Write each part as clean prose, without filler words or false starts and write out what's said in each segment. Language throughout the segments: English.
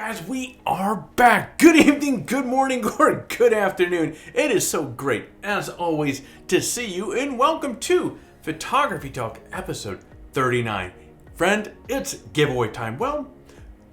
guys, we are back. Good evening, good morning, or good afternoon. It is so great, as always, to see you, and welcome to Photography Talk episode 39. Friend, it's giveaway time. Well,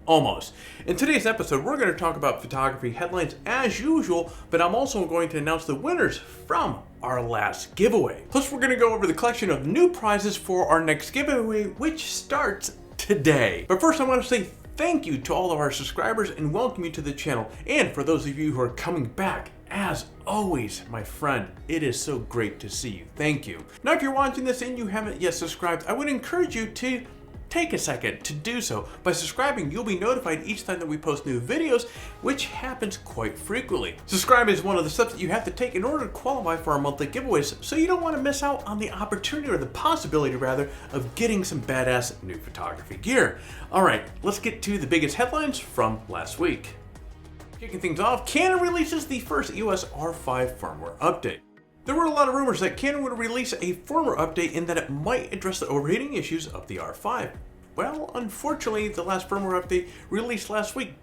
almost. In today's episode, we're going to talk about photography headlines as usual, but I'm also going to announce the winners from our last giveaway. Plus, we're going to go over the collection of new prizes for our next giveaway, which starts today. But first, I want to say thank you to all of our subscribers and welcome you to the channel. And for those of you who are coming back, as always, my friend, it is so great to see you. Thank you. Now, if you're watching this and you haven't yet subscribed, I would encourage you to take a second to do so. By subscribing, you'll be notified each time that we post new videos, which happens quite frequently. Subscribing is one of the steps that you have to take in order to qualify for our monthly giveaways, so you don't want to miss out on the opportunity, or the possibility rather, of getting some badass new photography gear. All right, let's get to the biggest headlines from last week. Kicking things off, Canon releases the first EOS R5 firmware update. There were a lot of rumors that Canon would release a firmware update and that it might address the overheating issues of the R5. Well, unfortunately, the last firmware update released last week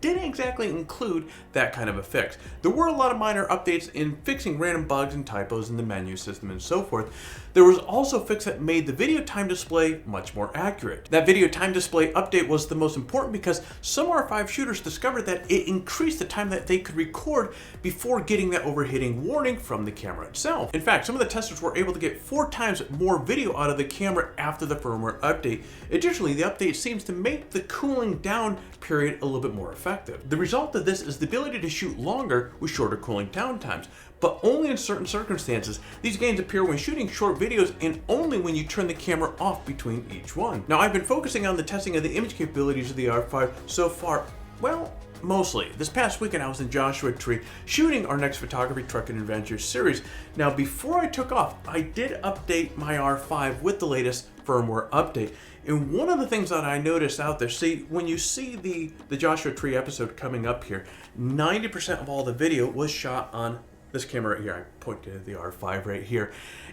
didn't exactly include that kind of a fix. There were a lot of minor updates in fixing random bugs and typos in the menu system and so forth. There was also a fix that made the video time display much more accurate. That video time display update was the most important because some R5 shooters discovered that it increased the time that they could record before getting that overheating warning from the camera itself. In fact, some of the testers were able to get 4 times more video out of the camera after the firmware update. Additionally, the update seems to make the cooling down period a little bit more effective. The result of this is the ability to shoot longer with shorter cooling down times, but only in certain circumstances. These gains appear when shooting short videos and only when you turn the camera off between each one. Now, I've been focusing on the testing of the image capabilities of the R5 so far, well, mostly. This past weekend I was in Joshua Tree shooting our next photography truck and adventure series. Now, before I took off, I did update my R5 with the latest firmware update. And one of the things that I noticed out there, see, when you see the Joshua Tree episode coming up here, 90% of all the video was shot on this camera right here. I point to the R5 right here.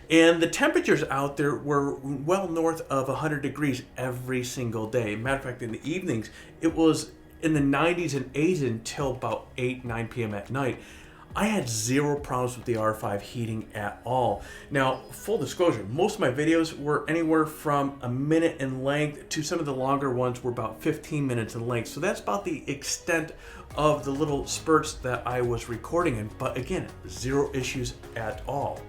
And the temperatures out there were well north of 100 degrees every single day. Matter of fact, in the evenings, it was in the 90s and 80s until about 9 p.m. at night. I had zero problems with the R5 heating at all. Now, full disclosure, most of my videos were anywhere from a minute in length to some of the longer ones were about 15 minutes in length. So that's about the extent of the little spurts that I was recording in. But again, zero issues at all.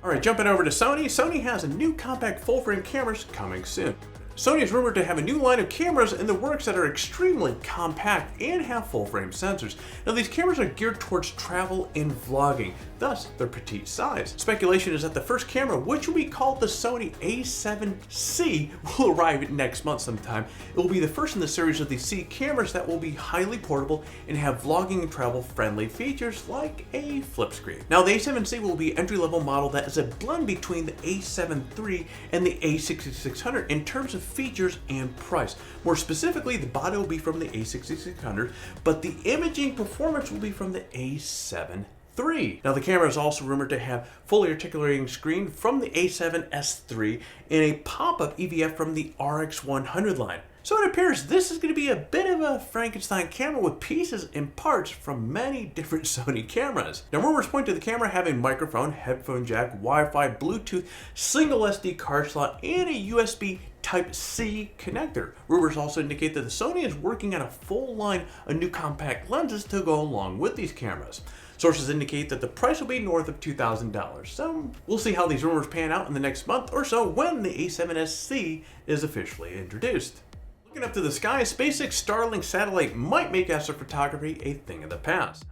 All right, jumping over to Sony. Sony has a new compact full-frame cameras coming soon. Sony is rumored to have a new line of cameras in the works that are extremely compact and have full-frame sensors. Now, these cameras are geared towards travel and vlogging, thus their petite size. Speculation is that the first camera, which will be called the Sony A7C, will arrive next month sometime. It will be the first in the series of the C cameras that will be highly portable and have vlogging and travel-friendly features like a flip screen. Now, the A7C will be an entry-level model that is a blend between the A7 III and the A6600 in terms of features and price. More specifically, the body will be from the A6600, but the imaging performance will be from the A7 III. Now, the camera is also rumored to have fully articulating screen from the A7S III and a pop-up EVF from the RX100 line. So it appears this is going to be a bit of a Frankenstein camera with pieces and parts from many different Sony cameras. Now, rumors point to the camera having microphone, headphone jack, Wi-Fi, Bluetooth, single SD card slot, and a USB Type-C connector. Rumors also indicate that the Sony is working on a full line of new compact lenses to go along with these cameras. Sources indicate that the price will be north of $2,000. So we'll see how these rumors pan out in the next month or so when the A7SC is officially introduced. Looking up to the sky, SpaceX Starlink satellite might make astrophotography a thing of the past.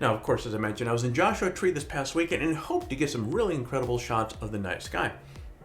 Now, of course, as I mentioned, I was in Joshua Tree this past weekend and hoped to get some really incredible shots of the night sky.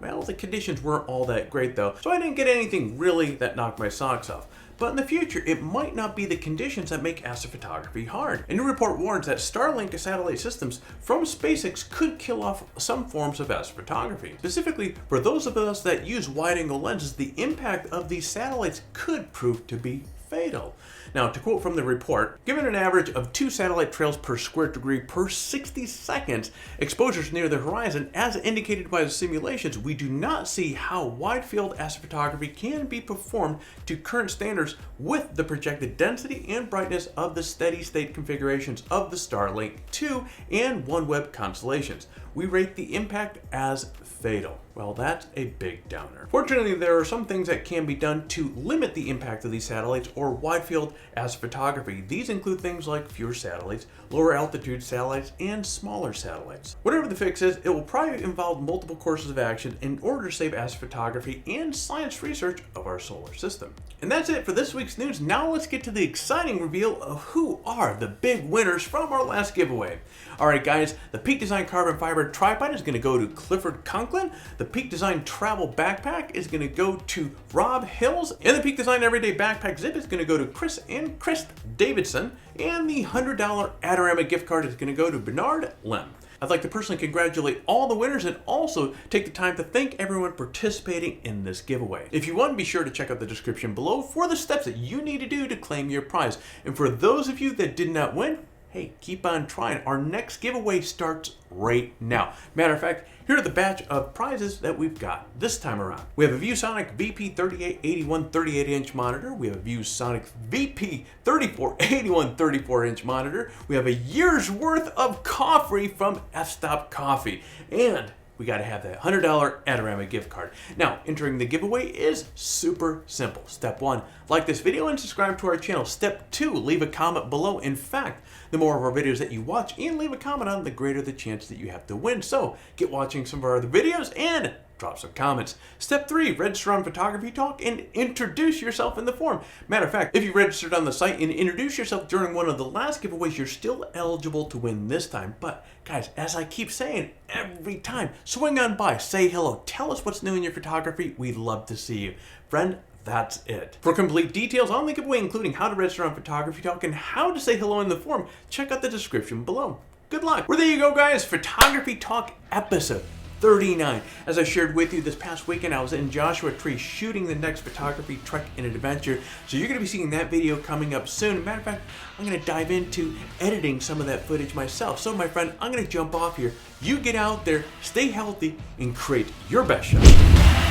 Well, the conditions weren't all that great though, so I didn't get anything really that knocked my socks off. But in the future, it might not be the conditions that make astrophotography hard. A new report warns that Starlink satellite systems from SpaceX could kill off some forms of astrophotography. Specifically, for those of us that use wide-angle lenses, the impact of these satellites could prove to be fatal. Now, to quote from the report, given an average of 2 satellite trails per square degree per 60 seconds, exposures near the horizon, as indicated by the simulations, we do not see how wide-field astrophotography can be performed to current standards with the projected density and brightness of the steady-state configurations of the Starlink 2 and OneWeb constellations. We rate the impact as fatal. Well, that's a big downer. Fortunately, there are some things that can be done to limit the impact of these satellites or wide-field astrophotography. These include things like fewer satellites, lower altitude satellites, and smaller satellites. Whatever the fix is, it will probably involve multiple courses of action in order to save astrophotography and science research of our solar system. And that's it for this week's news. Now let's get to the exciting reveal of who are the big winners from our last giveaway. Alright guys, the Peak Design Carbon Fiber Tripod is going to go to Clifford Conklin. The Peak Design Travel Backpack is going to go to Rob Hills. And the Peak Design Everyday Backpack Zip is going to go to Chris and Chris Davidson. And the $100 Adorama gift card is going to go to Bernard Lem. I'd like to personally congratulate all the winners and also take the time to thank everyone participating in this giveaway. If you want, be sure to check out the description below for the steps that you need to do to claim your prize. And for those of you that did not win, hey, keep on trying. Our next giveaway starts right now. Matter of fact, here are the batch of prizes that we've got this time around. We have a ViewSonic VP3881 38-inch monitor. We have a ViewSonic VP3481 34-inch monitor. We have a year's worth of coffee from F-Stop Coffee. And we got to have that $100 Adorama gift card. Now, entering the giveaway is super simple. Step 1, like this video and subscribe to our channel. Step 2, leave a comment below. In fact, the more of our videos that you watch and leave a comment on, the greater the chance that you have to win. So get watching some of our other videos and drop some comments. Step 3, register on PhotographyTalk and introduce yourself in the forum. Matter of fact, if you registered on the site and introduced yourself during one of the last giveaways, you're still eligible to win this time. But guys, as I keep saying every time, swing on by, say hello, tell us what's new in your photography. We'd love to see you. Friend, that's it. For complete details on the giveaway, including how to register on PhotographyTalk and how to say hello in the forum, check out the description below. Good luck. Well, there you go, guys. Photography Talk episode 39. As I shared with you this past weekend, I was in Joshua Tree shooting the next photography trek and adventure. So you're going to be seeing that video coming up soon. Matter of fact, I'm going to dive into editing some of that footage myself. So my friend, I'm going to jump off here. You get out there, stay healthy, and create your best shot.